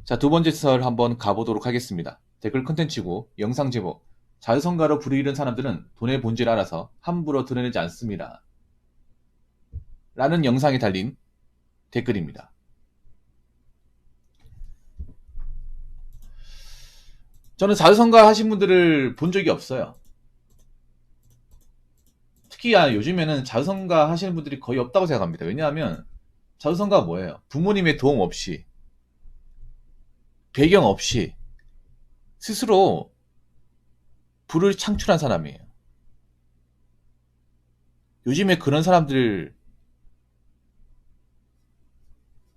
자, 두 번째 썰 한번 가보도록 하겠습니다. 댓글 컨텐츠고 영상 제보. 자유성가로 불을 사람들은 돈의 본질을 알아서 함부로 드러내지 않습니다. 라는 영상에 달린 댓글입니다. 저는 자유성가 하신 분들을 본 적이 없어요. 특히 요즘에는 자유성가 하시는 분들이 거의 없다고 생각합니다. 왜냐하면 자유성가가 뭐예요? 부모님의 도움 없이, 배경 없이 스스로 부를 창출한 사람이에요. 요즘에 그런 사람들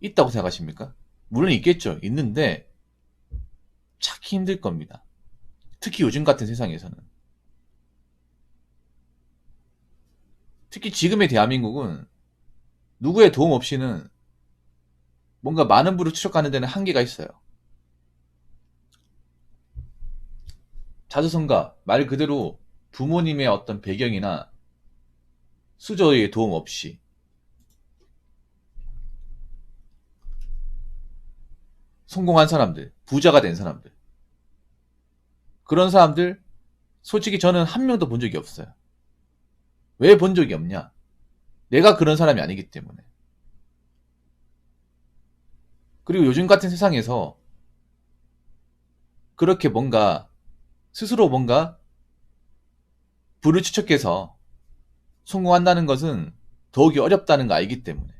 있다고 생각하십니까? 물론 있겠죠. 있는데 찾기 힘들 겁니다. 특히 요즘 같은 세상에서는. 특히 지금의 대한민국은 누구의 도움 없이는 뭔가 많은 부를 추적하는 데는 한계가 있어요. 자수성가, 말 그대로 부모님의 어떤 배경이나 수저의 도움 없이 성공한 사람들, 부자가 된 사람들, 그런 사람들 솔직히 저는 한 명도 본 적이 없어요. 왜 본 적이 없냐? 내가 그런 사람이 아니기 때문에. 그리고 요즘 같은 세상에서 그렇게 뭔가 스스로 뭔가 부를 추적해서 성공한다는 것은 더욱이 어렵다는 거 알기 때문에.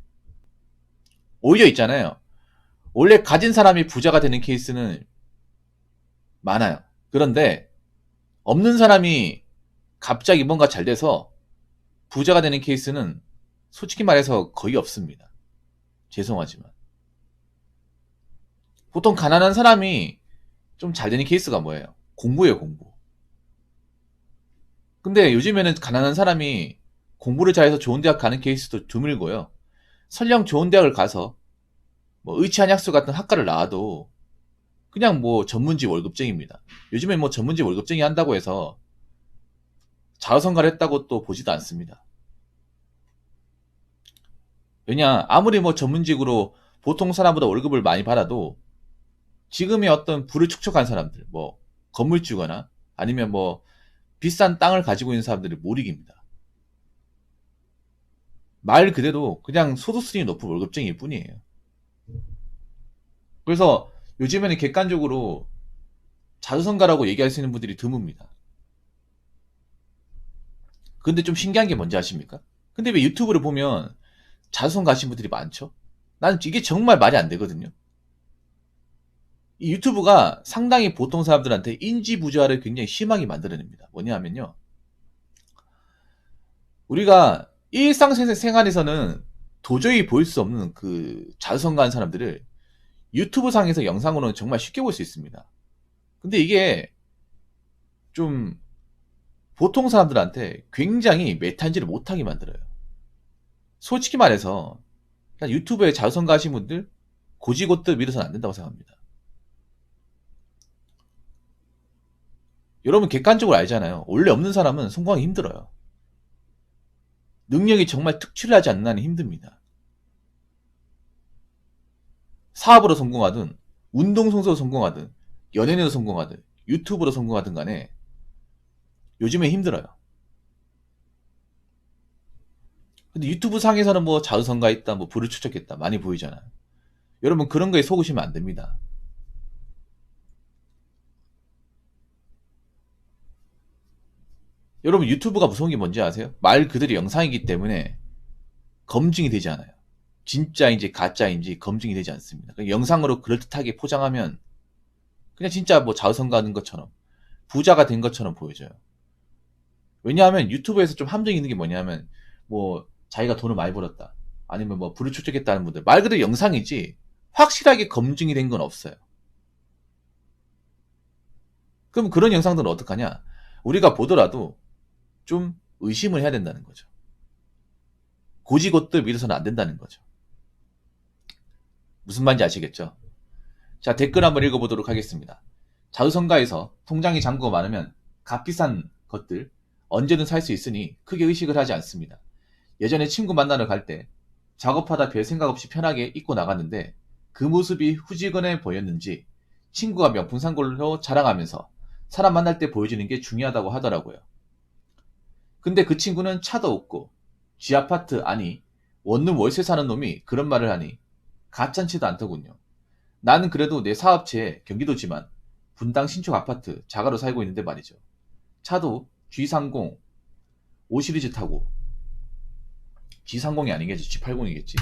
오히려 있잖아요. 원래 가진 사람이 부자가 되는 케이스는 많아요. 그런데 없는 사람이 갑자기 뭔가 잘 돼서 부자가 되는 케이스는 솔직히 말해서 거의 없습니다. 죄송하지만. 보통 가난한 사람이 좀 잘 되는 케이스가 뭐예요? 공부예요, 공부. 근데 요즘에는 가난한 사람이 공부를 잘해서 좋은 대학 가는 케이스도 드물고요. 설령 좋은 대학을 가서 뭐 의치한약수 같은 학과를 나와도 그냥 뭐 전문직 월급쟁이입니다. 요즘에 뭐 전문직 월급쟁이 한다고 해서 자유성가를 했다고 또 보지도 않습니다. 왜냐, 아무리 뭐 전문직으로 보통 사람보다 월급을 많이 받아도 지금의 어떤 부를 축적한 사람들, 뭐 건물주거나 아니면 뭐 비싼 땅을 가지고 있는 사람들이 못 이깁니다. 말 그대로 그냥 소득수준이 높은 월급쟁이일 뿐이에요. 그래서 요즘에는 객관적으로 자수성가라고 얘기할 수 있는 분들이 드뭅니다. 근데 좀 신기한 게 뭔지 아십니까? 근데 왜 유튜브를 보면 자수성가 하신 분들이 많죠? 나는 이게 정말 말이 안 되거든요. 이 유튜브가 상당히 보통 사람들한테 인지부조화를 굉장히 심하게 만들어냅니다. 뭐냐 하면요. 우리가 일상생활에서는 도저히 보일 수 없는 그 자수성가한 사람들을 유튜브 상에서 영상으로는 정말 쉽게 볼 수 있습니다. 근데 이게 좀 보통 사람들한테 굉장히 메타인지를 못하게 만들어요. 솔직히 말해서 유튜브에 자수성가 하신 분들 고지고대 밀어서는 안 된다고 생각합니다. 여러분 객관적으로 알잖아요. 원래 없는 사람은 성공하기 힘들어요. 능력이 정말 특출하지 않는 한은 힘듭니다. 사업으로 성공하든 운동선수로 성공하든 연예인으로 성공하든 유튜브로 성공하든 간에 요즘에 힘들어요. 근데 유튜브 상에서는 뭐 자수성가했다, 뭐 부를 추적했다 많이 보이잖아요. 여러분 그런 거에 속으시면 안 됩니다. 여러분 유튜브가 무서운 게 뭔지 아세요? 말 그대로 영상이기 때문에 검증이 되지 않아요. 진짜인지 가짜인지 검증이 되지 않습니다. 영상으로 그럴듯하게 포장하면 그냥 진짜 뭐 자수성가 하는 것처럼 부자가 된 것처럼 보여져요. 왜냐하면 유튜브에서 좀 함정이 있는 게 뭐냐면 뭐 자기가 돈을 많이 벌었다 아니면 뭐 부를 축적했다는 분들 말 그대로 영상이지 확실하게 검증이 된 건 없어요. 그럼 그런 영상들은 어떡하냐? 우리가 보더라도 좀 의심을 해야 된다는 거죠. 고지고대 밀어서는 안 된다는 거죠. 무슨 말인지 아시겠죠? 자, 댓글 한번 읽어보도록 하겠습니다. 자수성가에서 통장에 잔고가 많으면 값비싼 것들 언제든 살 수 있으니 크게 의식을 하지 않습니다. 예전에 친구 만나러 갈 때 작업하다 별 생각 없이 편하게 입고 나갔는데 그 모습이 후지근해 보였는지 친구가 명품 산 걸로 자랑하면서 사람 만날 때 보여주는 게 중요하다고 하더라고요. 근데 그 친구는 차도 없고 지 아파트 아니 원룸 월세 사는 놈이 그런 말을 하니 가짠치도 않더군요. 나는 그래도 내 사업체에 경기도지만 분당 신축 아파트 자가로 살고 있는데 말이죠. 차도 G30 5시리즈 타고 G30이 아니겠지 G80이겠지.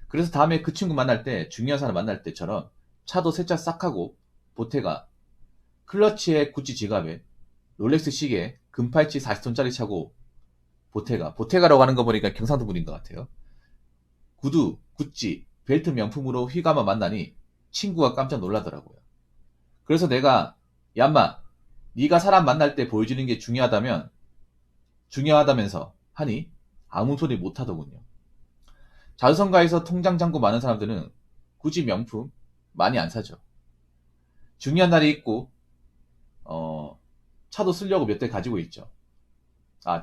그래서 다음에 그 친구 만날 때 중요한 사람 만날 때처럼 차도 세차 싹 하고 보태가 클러치에 구찌 지갑에 롤렉스 시계 금팔찌 40톤짜리 차고 보테가라고 하는 거 보니까 경상도 분인 것 같아요. 구두, 구찌, 벨트 명품으로 휘감아 만나니 친구가 깜짝 놀라더라고요. 그래서 내가 얌마 네가 사람 만날 때 보여주는 게 중요하다면서 하니 아무 소리 못 하더군요. 자수성가에서 통장 잔고 많은 사람들은 굳이 명품 많이 안 사죠. 중요한 날이 있고 차도 쓰려고 몇 대 가지고 있죠.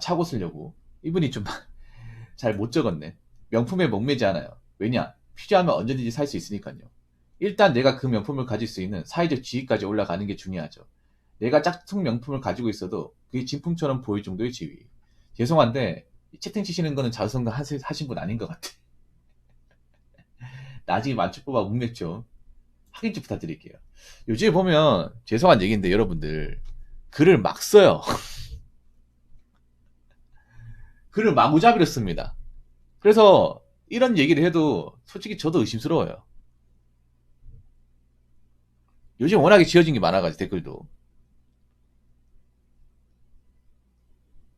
차고 쓰려고. 이분이 좀 잘 못 적었네. 명품에 목매지 않아요. 왜냐? 필요하면 언제든지 살 수 있으니까요. 일단 내가 그 명품을 가질 수 있는 사회적 지위까지 올라가는 게 중요하죠. 내가 짝퉁 명품을 가지고 있어도 그게 진품처럼 보일 정도의 지위. 죄송한데 채팅 치시는 거는 자수성가 하신 분 아닌 것 같아. 나중에 만축 뽑아 목맥죠. 확인 좀 부탁드릴게요. 요즘에 보면 죄송한 얘기인데 여러분들 글을 막 써요. 글을 마구잡이로 씁니다. 그래서 이런 얘기를 해도 솔직히 저도 의심스러워요. 요즘 워낙에 지어진 게 많아가지고 댓글도.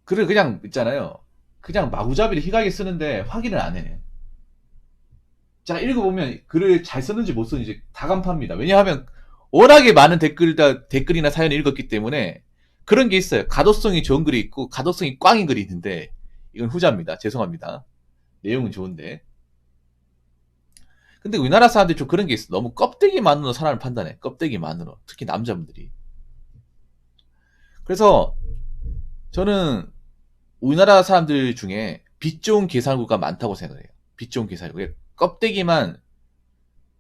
글을 그냥 있잖아요. 그냥 마구잡이로 희가게 쓰는데 확인을 안 해. 제가 읽어보면 글을 잘 썼는지 못 썼는지 다 간파합니다. 왜냐하면 워낙에 많은 댓글이나 사연을 읽었기 때문에 그런 게 있어요. 가독성이 좋은 글이 있고 가독성이 꽝인 글이 있는데 이건 후자입니다. 죄송합니다. 내용은 좋은데. 근데 우리나라 사람들이 좀 그런 게 있어. 너무 껍데기만으로 사람을 판단해. 껍데기만으로. 특히 남자분들이. 그래서 저는 우리나라 사람들 중에 빛 좋은 계산구가 많다고 생각해요. 빛 좋은 계산구. 껍데기만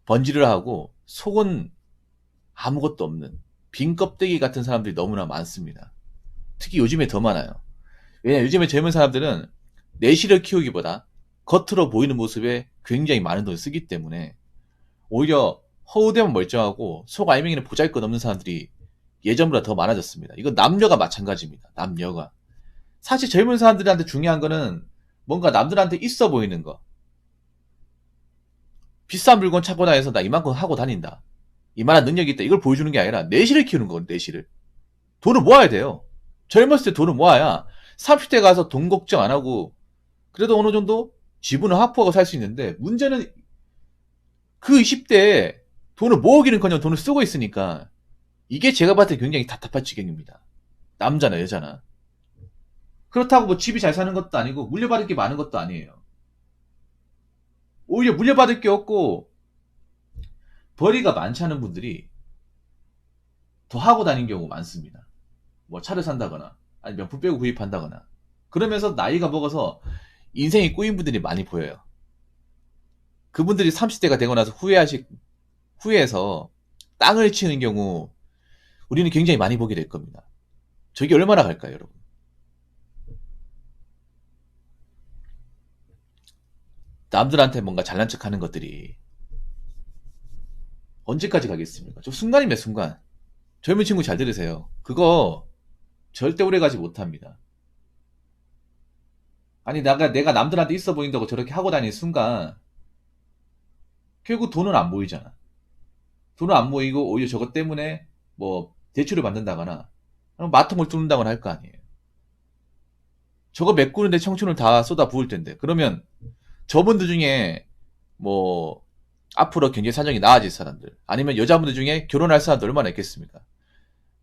번지를 하고 속은 아무것도 없는 빈 껍데기 같은 사람들이 너무나 많습니다. 특히 요즘에 더 많아요. 왜냐 요즘에 젊은 사람들은 내실을 키우기보다 겉으로 보이는 모습에 굉장히 많은 돈을 쓰기 때문에 오히려 허우대만 멀쩡하고 속 알맹이는 보잘것없는 사람들이 예전보다 더 많아졌습니다. 이건 남녀가 마찬가지입니다. 남녀가. 사실 젊은 사람들한테 중요한 거는 뭔가 남들한테 있어 보이는 거. 비싼 물건 차고 다녀서 나 이만큼 하고 다닌다. 이만한 능력이 있다. 이걸 보여주는 게 아니라 내실을 키우는 거거든요. 내실을. 돈을 모아야 돼요. 젊었을 때 돈을 모아야 30대 가서 돈 걱정 안 하고 그래도 어느 정도 지분을 확보하고 살 수 있는데 문제는 그 20대에 돈을 모으기는커녕 돈을 쓰고 있으니까 이게 제가 봤을 때 굉장히 답답한 지경입니다. 남자나 여자나. 그렇다고 뭐 집이 잘 사는 것도 아니고 물려받을 게 많은 것도 아니에요. 오히려 물려받을 게 없고 벌이가 많지 않은 분들이 더 하고 다니는 경우가 많습니다. 뭐 차를 산다거나 아니 명품 빼고 구입한다거나 그러면서 나이가 먹어서 인생이 꼬인 분들이 많이 보여요. 그분들이 30대가 되고 나서 후회해서 땅을 치는 경우 우리는 굉장히 많이 보게 될 겁니다. 저게 얼마나 갈까요, 여러분? 남들한테 뭔가 잘난 척 하는 것들이 언제까지 가겠습니까? 좀 순간이면 순간. 젊은 친구 잘 들으세요. 그거 절대 오래 가지 못합니다. 아니 내가 남들한테 있어 보인다고 저렇게 하고 다니는 순간 결국 돈은 안 모이잖아. 돈은 안 모이고 오히려 저것 때문에 뭐 대출을 받는다거나 마통을 뚫는다거나 할 거 아니에요. 저거 메꾸는데 청춘을 다 쏟아 부을 텐데 그러면 저분들 중에 뭐 앞으로 경제 사정이 나아질 사람들 아니면 여자분들 중에 결혼할 사람들 얼마나 있겠습니까?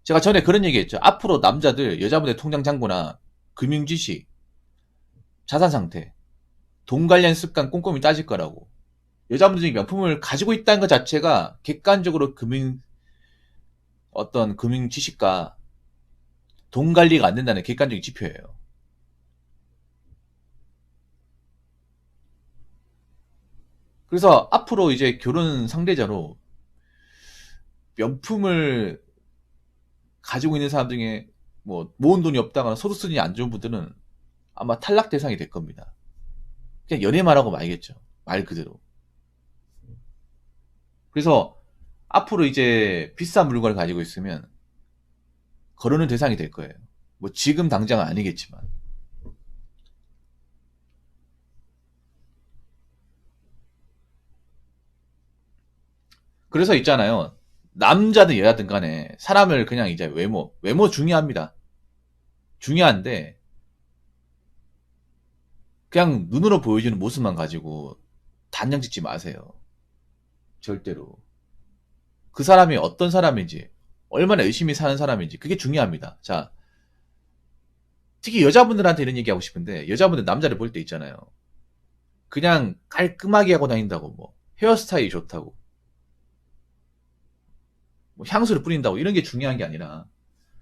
제가 전에 그런 얘기 했죠. 앞으로 남자들 여자분들 통장 잔고나 금융지식 자산 상태 돈 관련 습관 꼼꼼히 따질 거라고. 여자분들 중에 명품을 가지고 있다는 것 자체가 객관적으로 금융 지식과 돈 관리가 안 된다는 객관적인 지표예요. 그래서 앞으로 이제 결혼 상대자로 명품을 가지고 있는 사람 중에 뭐 모은 돈이 없다거나 소득 수준이 안 좋은 분들은 아마 탈락 대상이 될 겁니다. 그냥 연애만 하고 말겠죠. 말 그대로. 그래서 앞으로 이제 비싼 물건을 가지고 있으면 거르는 대상이 될 거예요. 뭐 지금 당장은 아니겠지만. 그래서 있잖아요. 남자든 여자든 간에 사람을 그냥 이제 외모 중요합니다. 중요한데 그냥 눈으로 보여주는 모습만 가지고 단정 짓지 마세요. 절대로. 그 사람이 어떤 사람인지, 얼마나 열심히 사는 사람인지 그게 중요합니다. 자, 특히 여자분들한테 이런 얘기하고 싶은데 여자분들 남자를 볼 때 있잖아요. 그냥 깔끔하게 하고 다닌다고 뭐 헤어스타일이 좋다고 뭐 향수를 뿌린다고 이런 게 중요한 게 아니라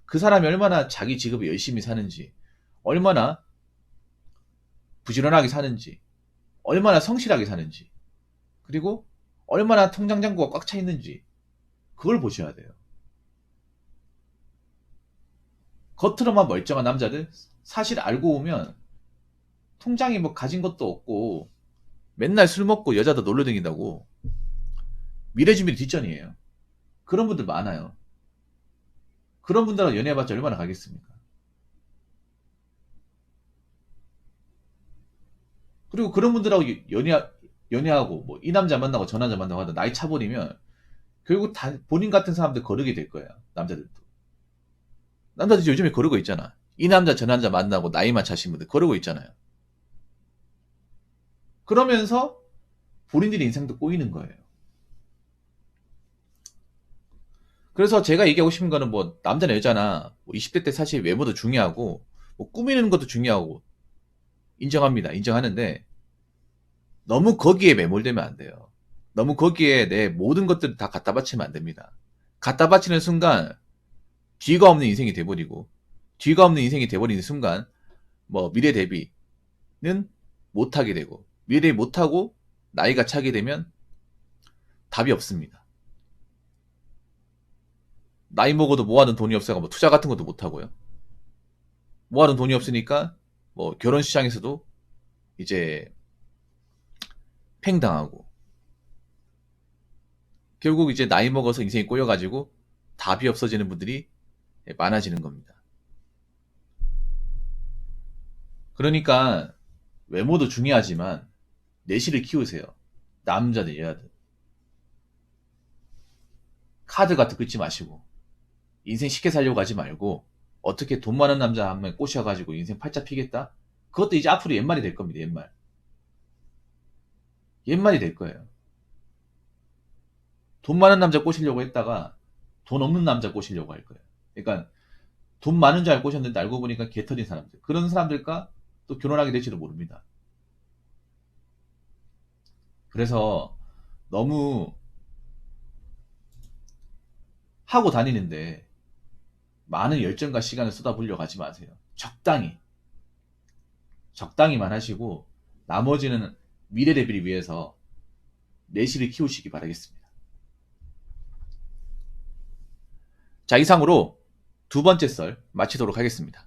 그 사람이 얼마나 자기 직업에 열심히 사는지, 얼마나 부지런하게 사는지, 얼마나 성실하게 사는지, 그리고 얼마나 통장 잔고가 꽉 차 있는지 그걸 보셔야 돼요. 겉으로만 멀쩡한 남자들 사실 알고 보면 통장에 뭐 가진 것도 없고 맨날 술 먹고 여자도 놀러 다닌다고 미래 준비 뒷전이에요. 그런 분들 많아요. 그런 분들하고 연애해봤자 얼마나 가겠습니까? 그리고 그런 분들하고 연애하고 뭐 이 남자 만나고 저 남자 만나고 하다 나이 차버리면 결국 다 본인 같은 사람들 거르게 될 거야. 남자들도. 남자들 요즘에 거르고 있잖아. 이 남자 저 남자 만나고 나이만 차신 분들 거르고 있잖아요. 그러면서 본인들의 인생도 꼬이는 거예요. 그래서 제가 얘기하고 싶은 거는 뭐 남자나 여자나 뭐 20대 때 사실 외모도 중요하고 뭐 꾸미는 것도 중요하고 인정합니다. 인정하는데 너무 거기에 매몰되면 안 돼요. 너무 거기에 내 모든 것들을 다 갖다 바치면 안 됩니다. 갖다 바치는 순간 뒤가 없는 인생이 돼버리고 뒤가 없는 인생이 돼버리는 순간 뭐 미래 대비는 못하게 되고 미래 못하고 나이가 차게 되면 답이 없습니다. 나이 먹어도 모아둔 돈이 없어가 뭐 투자 같은 것도 못하고요. 모아둔 돈이 없으니까 뭐 결혼 시장에서도 이제 팽당하고 결국 이제 나이 먹어서 인생이 꼬여가지고 답이 없어지는 분들이 많아지는 겁니다. 그러니까 외모도 중요하지만 내실을 키우세요. 남자든 여자든. 카드 같은 거 긁지 마시고 인생 쉽게 살려고 하지 말고 어떻게 돈 많은 남자 한 명 꼬셔가지고 인생 팔자 피겠다? 그것도 이제 앞으로 옛말이 될 겁니다. 옛말. 옛말이 될 거예요. 돈 많은 남자 꼬시려고 했다가 돈 없는 남자 꼬시려고 할 거예요. 그러니까 돈 많은 줄 알고 꼬셨는데 알고 보니까 개털인 사람들. 그런 사람들과 또 결혼하게 될지도 모릅니다. 그래서 너무 하고 다니는데 많은 열정과 시간을 쏟아부으려고 하지 마세요. 적당히. 적당히만 하시고 나머지는 미래 대비를 위해서 내실을 키우시기 바라겠습니다. 자, 이상으로 두 번째 썰 마치도록 하겠습니다.